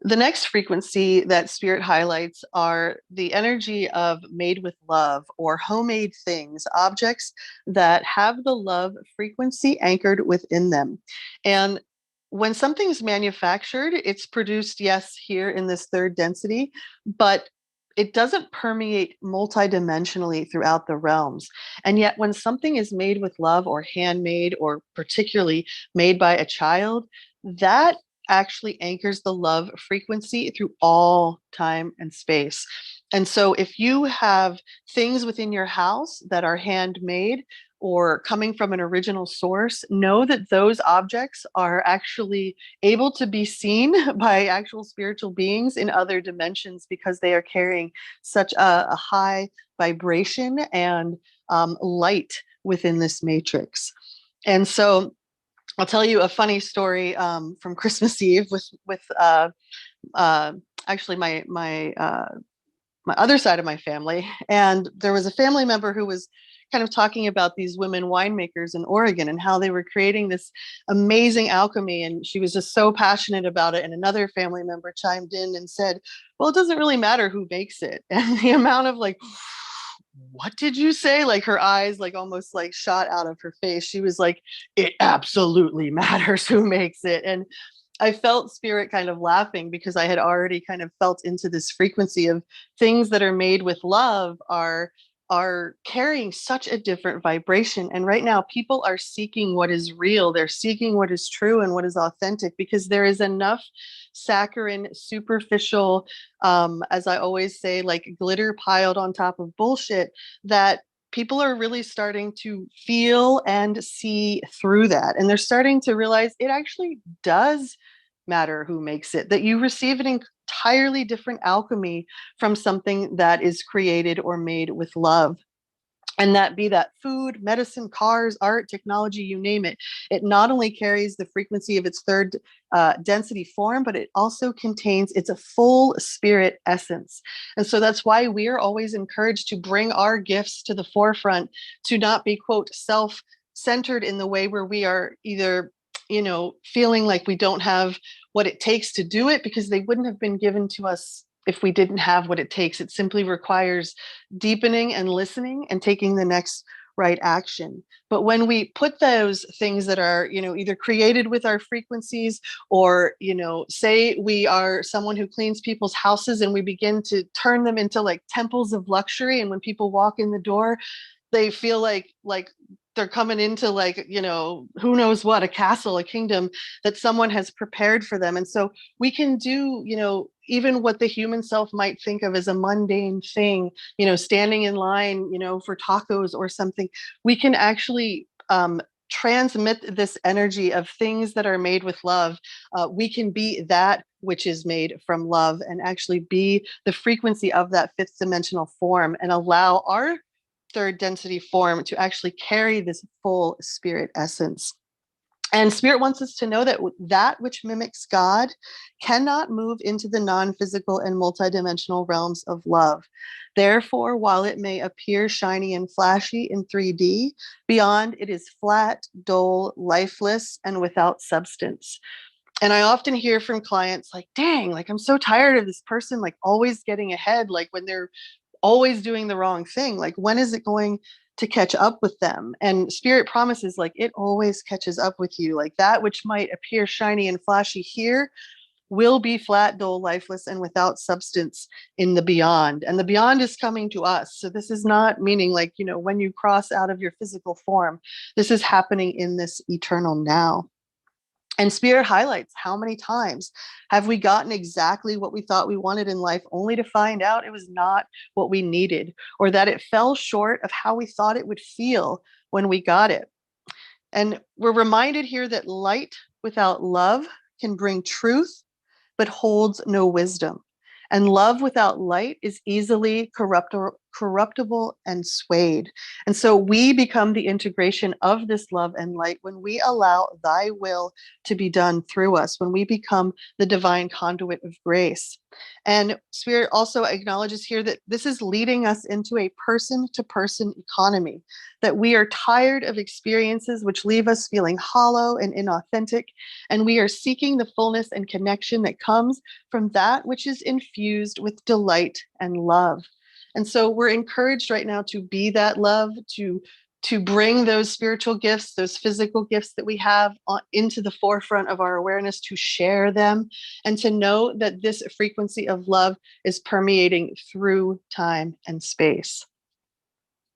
The next frequency that spirit highlights are the energy of made with love or homemade things, objects that have the love frequency anchored within them. And when something's manufactured, it's produced, yes, here in this third density, but it doesn't permeate multidimensionally throughout the realms. And yet, when something is made with love or handmade, or particularly made by a child, that actually anchors the love frequency through all time and space. And so if you have things within your house that are handmade or coming from an original source, know that those objects are actually able to be seen by actual spiritual beings in other dimensions because they are carrying such a high vibration and light within this matrix. And so I'll tell you a funny story from Christmas Eve with uh, actually my other side of my family, and there was a family member who was kind of talking about these women winemakers in Oregon and how they were creating this amazing alchemy, and she was just so passionate about it. And another family member chimed in and said, "Well, it doesn't really matter who makes it." And the amount of like, what did you say? Like her eyes like almost like shot out of her face. She was like, it absolutely matters who makes it. And I felt spirit kind of laughing because I had already kind of felt into this frequency of things that are made with love are carrying such a different vibration. And right now people are seeking what is real. They're seeking what is true and what is authentic, because there is enough saccharine, superficial, as I always say, like glitter piled on top of bullshit, that people are really starting to feel and see through that. And they're starting to realize it actually does matter who makes it, that you receive an entirely different alchemy from something that is created or made with love. And that be that food, medicine, cars, art, technology, you name it. It not only carries the frequency of its third density form, but it also contains its a full spirit essence. And so that's why we're always encouraged to bring our gifts to the forefront, to not be, quote, self-centered in the way where we are either, feeling like we don't have what it takes to do it, because they wouldn't have been given to us if we didn't have what it takes. It simply requires deepening and listening and taking the next right action. But when we put those things that are, either created with our frequencies, or, say we are someone who cleans people's houses, and we begin to turn them into like temples of luxury, and when people walk in the door, they feel like they're coming into like, who knows what, a castle, a kingdom that someone has prepared for them. And so we can do, even what the human self might think of as a mundane thing, standing in line, for tacos or something. We can actually transmit this energy of things that are made with love. We can be that which is made from love, and actually be the frequency of that fifth dimensional form, and allow our third density form to actually carry this full spirit essence. And spirit wants us to know that that which mimics God cannot move into the non-physical and multidimensional realms of love. Therefore, while it may appear shiny and flashy in 3D, beyond it is flat, dull, lifeless, and without substance. And I often hear from clients like, dang, like I'm so tired of this person like always getting ahead, like when they're always doing the wrong thing. Like, when is it going to catch up with them? And spirit promises, like, it always catches up with you. Like, that which might appear shiny and flashy here will be flat, dull, lifeless, and without substance in the beyond. And the beyond is coming to us. So this is not meaning like, when you cross out of your physical form, this is happening in this eternal now. And spirit highlights, how many times have we gotten exactly what we thought we wanted in life, only to find out it was not what we needed, or that it fell short of how we thought it would feel when we got it. And we're reminded here that light without love can bring truth, but holds no wisdom. And love without light is easily corruptible and swayed. And so we become the integration of this love and light when we allow thy will to be done through us, when we become the divine conduit of grace. And Spirit also acknowledges here that this is leading us into a person to person economy, that we are tired of experiences which leave us feeling hollow and inauthentic, and we are seeking the fullness and connection that comes from that which is infused with delight and love. And so we're encouraged right now to be that love, to bring those spiritual gifts, those physical gifts that we have into the forefront of our awareness, to share them, and to know that this frequency of love is permeating through time and space.